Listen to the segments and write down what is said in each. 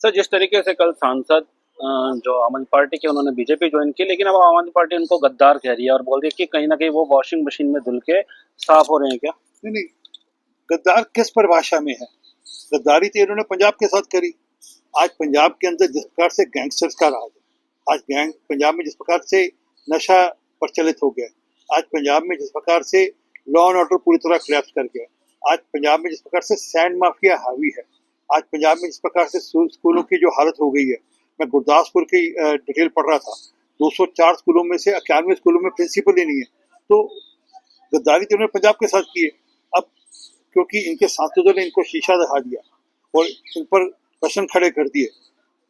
Sir, जिस तरीके से कल सांसद जो आम आदमी पार्टी के उन्होंने बीजेपी ज्वाइन की, लेकिन अब आम आदमी पार्टी उनको गद्दार कह रही है और बोल रही है कि कहीं न कहीं वो वॉशिंग मशीन में धुल के साफ हो रहे हैं क्या? नहीं नहीं, गद्दार किस परिभाषा में है? गद्दारी तो इन्होंने पंजाब के साथ करी। आज पंजाब के अंदर जिस प्रकार से गैंगस्टर्स का राज है, आज गैंग पंजाब में जिस प्रकार से नशा प्रचलित हो गया, आज पंजाब में जिस प्रकार से लॉ एंड ऑर्डर पूरी तरह क्लैप्स कर गया, आज पंजाब में जिस प्रकार से सैंड माफिया हावी है, आज पंजाब में जिस प्रकार से स्कूलों की जो हालत हो गई है। मैं गुरदासपुर की डिटेल पढ़ रहा था, 204 स्कूलों में से 91 स्कूलों में प्रिंसिपल ही नहीं है। तो गद्दारी तो उन्होंने पंजाब के साथ की है। अब क्योंकि इनके सांसदों ने इनको शीशा दिखा दिया और इन पर प्रश्न खड़े कर दिए,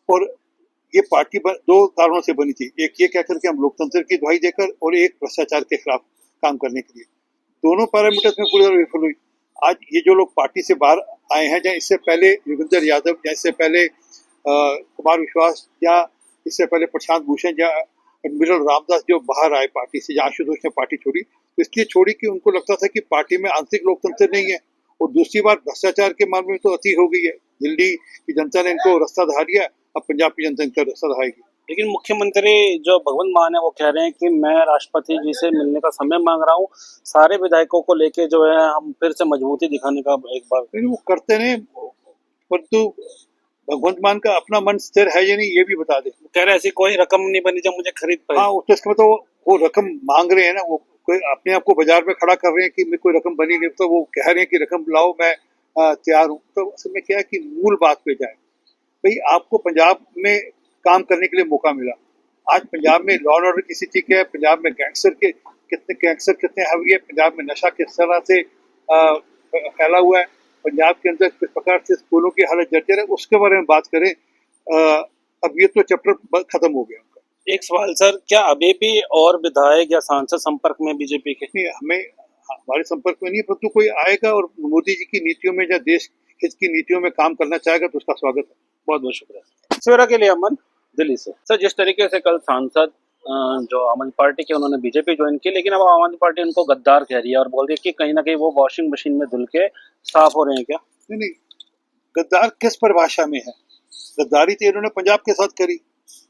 और ये पार्टी दो कारणों से बनी थी। एक ये कहकर के हम लोकतंत्र की दुहाई देकर, और एक भ्रष्टाचार के खिलाफ काम करने के लिए। दोनों पैरामीटर्स में पूरी तरह विफल हुई। आज ये जो लोग पार्टी से बाहर आए हैं, या इससे पहले योगेंद्र यादव, या इससे पहले कुमार विश्वास, या इससे पहले प्रशांत भूषण, या एडमिरल रामदास जो बाहर आए पार्टी से, या आशुतोष ने पार्टी छोड़ी, तो इसलिए छोड़ी कि उनको लगता था कि पार्टी में आंतरिक लोकतंत्र नहीं है। और दूसरी बात, भ्रष्टाचार के मामले में तो अति हो गई है। दिल्ली की जनता ने इनको रास्ता दिखा दिया, अब पंजाब की जनता इनका रास्ता दिखाएगी। लेकिन मुख्यमंत्री जो भगवंत मान है वो कह रहे हैं कि मैं राष्ट्रपति जी से मिलने का समय मांग रहा हूँ, सारे विधायकों को लेके जो है हम फिर से मजबूती दिखाने का एक बार। वो करते नहीं, परंतु भगवंत मान का अपना मन स्थिर है या नहीं ये भी बता दे। कह रहे ऐसी कोई रकम नहीं बनी जो मुझे खरीद पाए। हाँ, तो इसका मतलब वो रकम मांग रहे हैं ना, वो कोई अपने आप को बाजार में खड़ा कर रहे हैं कि मेरे कोई रकम बनी नहीं, तो वो कह रहे हैं कि रकम लाओ, मैं तैयार हूँ। तो असल में क्या है कि मूल बात पे जाए। भाई, आपको पंजाब में काम करने के लिए मौका मिला। आज पंजाब में लॉ एंड ऑर्डर की स्थिति क्या है, पंजाब में गैंगस्टर कितने हावी है, पंजाब में नशा किस तरह से फैला हुआ है, पंजाब के अंदर किस प्रकार से स्कूलों की हालत जर्जर है, उसके बारे में बात करें। अब ये तो चैप्टर खत्म हो गया उनका। एक सवाल सर, क्या अभी भी और विधायक या सांसद संपर्क में बीजेपी के? नहीं, हमारे संपर्क में नहीं है, परंतु कोई आएगा और मोदी जी की नीतियों में या देश हित की नीतियों में काम करना चाहेगा तो उसका स्वागत है। बहुत बहुत शुक्रिया। सवेरा के लिए अमन, दिल्ली से। सर, जिस तरीके से कल सांसद जो आम आदमी पार्टी के उन्होंने बीजेपी ज्वाइन की, लेकिन अब आम आदमी पार्टी उनको गद्दार कह रही है और बोल रही है कि कहीं ना कहीं वो वॉशिंग मशीन में धुल के साफ हो रहे हैं क्या? नहीं नहीं, गद्दार किस परिभाषा में है? गद्दारी तो इन्होंने पंजाब के साथ करी।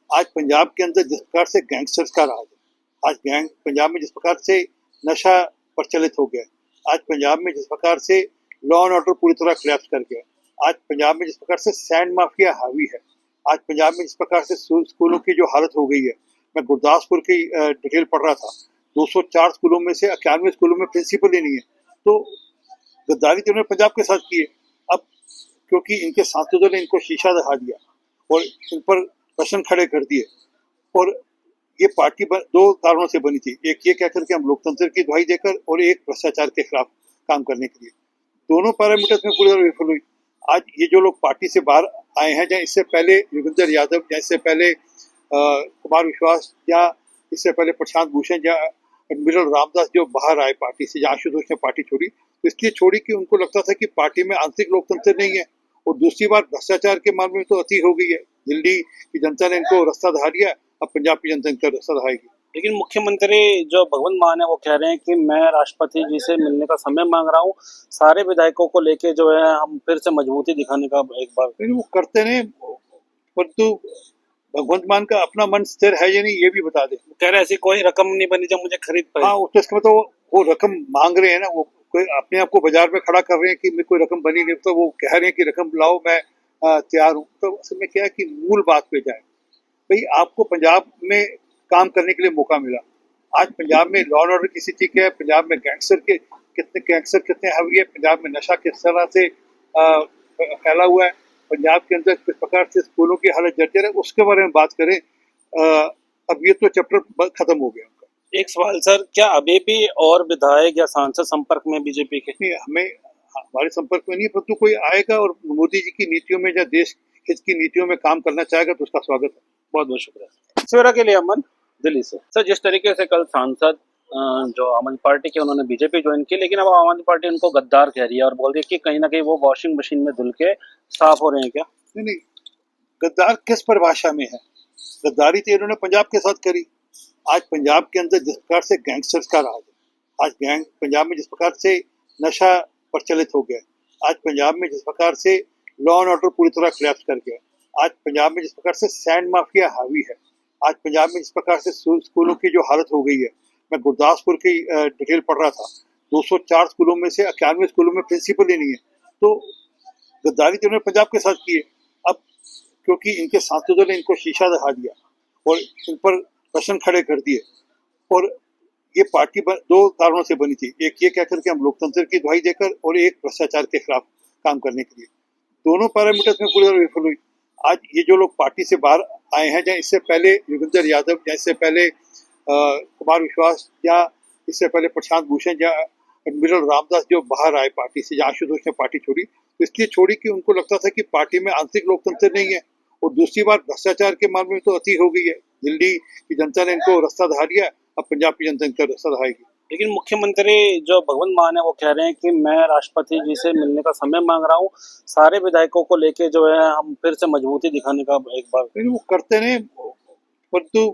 आज पंजाब के अंदर जिस प्रकार से गैंगस्टर्स का राज है, आज गैंग पंजाब में जिस प्रकार से नशा प्रचलित हो गया, आज पंजाब में जिस प्रकार से लॉ एंड ऑर्डर पूरी तरह क्लैप्स कर गया, आज पंजाब में जिस प्रकार से सैंड माफिया हावी है, आज पंजाब में जिस प्रकार से स्कूलों की जो हालत हो गई है। मैं गुरदासपुर की डिटेल पढ़ रहा था, 204 स्कूलों में से 91 स्कूलों में प्रिंसिपल ही नहीं है। तो गद्दारी तो उन्होंने पंजाब के साथ की है। अब क्योंकि इनके सांसदों ने इनको शीशा दिखा दिया और इन पर प्रश्न खड़े कर दिए, और ये पार्टी दो कारणों से बनी थी। एक ये कहकर के हम लोकतंत्र की दुहाई देकर, और एक भ्रष्टाचार के खिलाफ काम करने के लिए। दोनों पैरामीटर्स में पूरी तरह विफल हुई। आज ये जो लोग पार्टी से बाहर आए हैं, या इससे पहले योगेंद्र यादव, या इससे पहले कुमार विश्वास, या इससे पहले प्रशांत भूषण, या एडमिरल रामदास जो बाहर आए पार्टी से, या आशुतोष ने पार्टी छोड़ी, तो इसलिए छोड़ी कि उनको लगता था कि पार्टी में आंतरिक लोकतंत्र नहीं है। और दूसरी बात, भ्रष्टाचार के मामले में तो अति हो गई है। दिल्ली की जनता ने इनको रास्ता दिखा दिया, अब पंजाब की जनता इनका रास्ता दिखाएगी। लेकिन मुख्यमंत्री जो भगवंत मान है वो कह रहे हैं कि मैं राष्ट्रपति जी से मिलने का समय मांग रहा हूँ, सारे विधायकों को लेके जो है हम फिर से मजबूती दिखाने का एक बार। वो करते नहीं, परंतु भगवंत मान का अपना मन स्थिर है या नहीं ये भी बता दे। कह रहे ऐसी कोई रकम नहीं बनी जो मुझे खरीद पाए। हाँ, तो इसका मतलब वो रकम मांग रहे हैं ना, वो कोई अपने आप को बाजार में खड़ा कर रहे हैं कि मेरे कोई रकम बनी नहीं, तो वो कह रहे हैं कि रकम लाओ, मैं तैयार हूँ। तो असल में क्या है कि मूल बात पे जाए। भाई, आपको पंजाब में काम करने के लिए मौका मिला। आज पंजाब में लॉ एंड ऑर्डर की स्थिति क्या है, पंजाब में गैंगस्टर कितने हावी है, पंजाब में नशा किस तरह से फैला हुआ है, पंजाब के अंदर किस प्रकार से स्कूलों की हालत जर्जर है, उसके बारे में बात करें। अब ये तो चैप्टर खत्म हो गया उनका। एक सवाल सर, क्या अभी भी और विधायक या सांसद संपर्क में बीजेपी के? नहीं, हमारे संपर्क में नहीं है, परंतु कोई आएगा और मोदी जी की नीतियों में या देश हित की नीतियों में काम करना चाहेगा तो उसका स्वागत है। बहुत बहुत शुक्रिया। सवेरा के लिए अमन, दिल्ली से। सर, जिस तरीके से कल सांसद जो आम आदमी पार्टी के उन्होंने बीजेपी ज्वाइन की, लेकिन अब आम आदमी पार्टी उनको गद्दार कह रही है और बोल रही है कि कहीं ना कहीं वो वॉशिंग मशीन में धुल के साफ हो रहे हैं क्या? नहीं नहीं, गद्दार किस परिभाषा में है? गद्दारी तो इन्होंने पंजाब के साथ करी। आज पंजाब के अंदर जिस प्रकार से गैंगस्टर्स का राज है, आज गैंग पंजाब में जिस प्रकार से नशा प्रचलित हो गया, आज पंजाब में जिस प्रकार से लॉ एंड ऑर्डर पूरी तरह क्लैप्स कर गया, आज पंजाब में जिस प्रकार से सैंड माफिया हावी है, आज पंजाब में जिस प्रकार से स्कूलों की जो हालत हो गई है, मैं गुरदासपुर की डिटेल पढ़ रहा था, 204 स्कूलों में से 91 स्कूलों में प्रिंसिपल ही नहीं है। तो गद्दारी तो उन्होंने पंजाब के साथ की है। अब क्योंकि इनके सांसदों ने इनको शीशा दिखा दिया और इन पर प्रश्न खड़े कर दिए, और ये पार्टी दो कारणों से बनी थी, एक ये कहकर कि हम लोकतंत्र की दुहाई देकर, और एक भ्रष्टाचार के खिलाफ काम करने के लिए। दोनों पैरामीटर्स में पूरी तरह विफल हुई। आज ये जो लोग पार्टी से बाहर आए हैं, या इससे पहले योगेंद्र यादव, या इससे पहले कुमार विश्वास, या इससे पहले प्रशांत भूषण, या एडमिरल रामदास जो बाहर आए पार्टी से, या आशुतोष ने पार्टी छोड़ी, तो इसलिए छोड़ी कि उनको लगता था कि पार्टी में आंतरिक लोकतंत्र नहीं है, और दूसरी बात भ्रष्टाचार के मामले में तो अति हो गई है। दिल्ली की जनता ने इनको रास्ता दिखा दिया, अब पंजाब की जनता इनको रास्ता दिखाएगी। लेकिन मुख्यमंत्री जो भगवंत मान है वो कह रहे हैं कि मैं राष्ट्रपति जी से मिलने का समय मांग रहा हूँ, सारे विधायकों को लेके जो है हम फिर से मजबूती दिखाने का एक बार। लेकिन वो करते नहीं, परंतु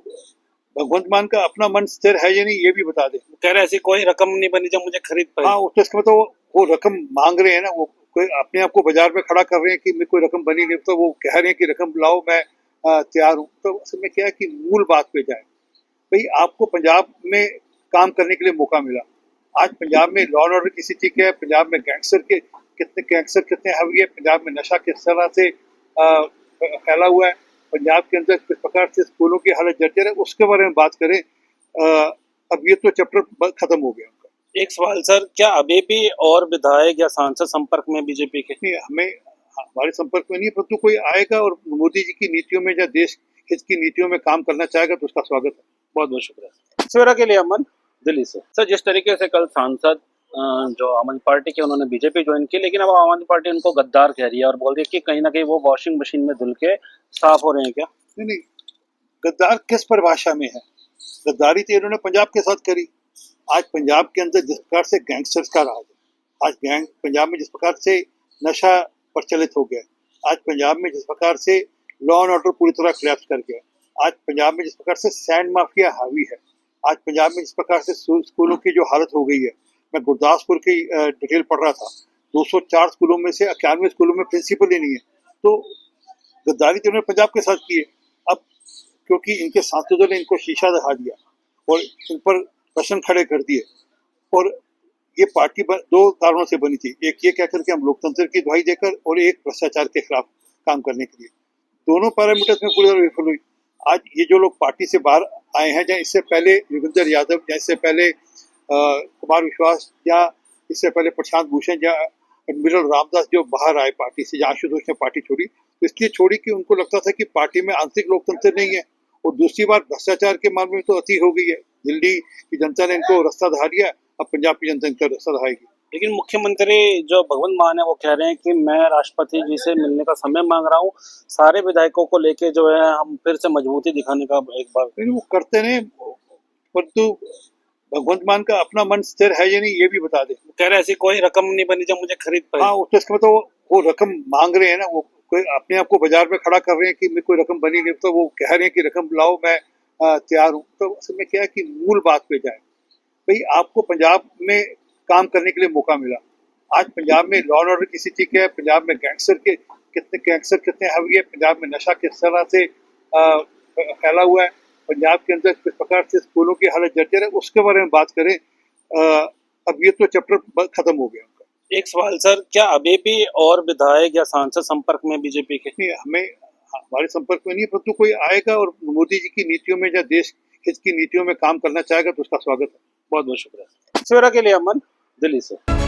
भगवंत मान का अपना मन स्थिर है या नहीं ये भी बता दे। कह रहे ऐसी कोई रकम नहीं बनी जो मुझे खरीद पाए। हाँ, उसके तो वो रकम मांग रहे हैं ना, वो कोई अपने आप को बाजार में खड़ा कर रहे हैं कि मैं कोई रकम बनी नहीं, तो वो कह रहे हैं कि रकम लाओ, मैं तैयार हूँ। तो असल में क्या है कि मूल बात पे जाए, भाई आपको पंजाब में काम करने के लिए मौका मिला। आज पंजाब में लॉ एंड ऑर्डर की स्थिति क्या है, पंजाब में गैंगस्टर कितने हावी है, पंजाब में नशा किस तरह से फैला हुआ है, पंजाब के अंदर किस प्रकार से स्कूलों की हालत जर्जर है, उसके बारे में बात करें। अब ये तो चैप्टर खत्म हो गया उनका। एक सवाल सर, क्या अभी भी और विधायक या सांसद संपर्क में बीजेपी के? नहीं, हमारे संपर्क में नहीं है, परंतु कोई आएगा और मोदी जी की नीतियों में या देश हित की नीतियों में काम करना चाहेगा तो उसका स्वागत है। बहुत बहुत शुक्रिया। सवेरा के लिए अमन, दिल्ली से। सर, जिस तरीके से कल सांसद जो आम आदमी पार्टी के उन्होंने बीजेपी ज्वाइन की, लेकिन अब आम आदमी पार्टी उनको गद्दार कह रही है और बोल रही है कि कहीं ना कहीं वो वॉशिंग मशीन में धुल के साफ हो रहे हैं। क्या नहीं, गद्दार किस परिभाषा में है? गद्दारी तो इन्होंने पंजाब के साथ करी। आज पंजाब के अंदर जिस प्रकार से गैंगस्टर्स का राज है, आज पंजाब में जिस प्रकार से नशा प्रचलित हो गया, आज पंजाब में जिस प्रकार से लॉ एंड ऑर्डर पूरी तरह क्लैप्स कर गया, आज पंजाब में जिस प्रकार से सैंड माफिया हावी है, आज पंजाब में जिस प्रकार से स्कूलों की जो हालत हो गई है, मैं गुरदासपुर की डिटेल पढ़ रहा था, 204 स्कूलों में से 91 स्कूलों में प्रिंसिपल ही नहीं है। तो गद्दारी तो उन्होंने पंजाब के साथ की है। अब क्योंकि इनके सांसदों ने इनको शीशा दिखा दिया और इन पर प्रश्न खड़े कर दिए, और ये पार्टी दो कारणों से बनी थी, एक ये कहकर कि हम लोकतंत्र की दुहाई देकर, और एक भ्रष्टाचार के खिलाफ काम करने के लिए। दोनों पैरामीटर्स में पूरी तरह विफल हुई। आज ये जो लोग पार्टी से बाहर आए हैं, या इससे पहले योगेंद्र यादव, या इससे पहले कुमार विश्वास, या इससे पहले प्रशांत भूषण, या एडमिरल रामदास जो बाहर आए पार्टी से, या आशुतोष ने पार्टी छोड़ी, तो इसलिए छोड़ी कि उनको लगता था कि पार्टी में आंतरिक लोकतंत्र नहीं है, और दूसरी बात भ्रष्टाचार के मामले में तो अति हो गई है। दिल्ली की जनता ने इनको रास्ता दिखा दिया, अब पंजाब की जनता इनको रास्ता दिखाएगी। लेकिन मुख्यमंत्री जो भगवंत मान है वो कह रहे हैं कि मैं राष्ट्रपति जी से मिलने का समय मांग रहा हूँ, सारे विधायकों को लेके जो है हम फिर से मजबूती दिखाने का एक बार। लेकिन वो करते नहीं, परंतु भगवंत मान का अपना मन स्थिर है या नहीं ये भी बता दे। कह रहे ऐसी कोई रकम नहीं बनी जो मुझे खरीद पाए। हाँ, उसके तो वो रकम मांग रहे हैं ना, वो कोई अपने आप को बाजार में खड़ा कर रहे हैं कि मैं कोई रकम बनी नहीं, तो वो कह रहे हैं कि रकम लाओ, मैं तैयार हूँ। तो असल में क्या है कि मूल बात पे जाए, भाई आपको पंजाब में काम करने के लिए मौका मिला। आज पंजाब में लॉ एंड ऑर्डर की स्थिति क्या है, पंजाब में गैंगस्टर कितने हावी है, पंजाब में नशा किस तरह से फैला हुआ है, पंजाब के अंदर किस प्रकार से स्कूलों की हालत जर्जर है, उसके बारे में बात करें। अब ये तो चैप्टर खत्म हो गया उनका। एक सवाल सर, क्या अभी भी और विधायक या सांसद संपर्क में बीजेपी के? नहीं, हमारे संपर्क में नहीं है, परंतु कोई आएगा और मोदी जी की नीतियों में या देश हित की नीतियों में काम करना चाहेगा तो उसका स्वागत है। बहुत बहुत शुक्रिया। सवेरा के लिए अमन, दिल्ली से।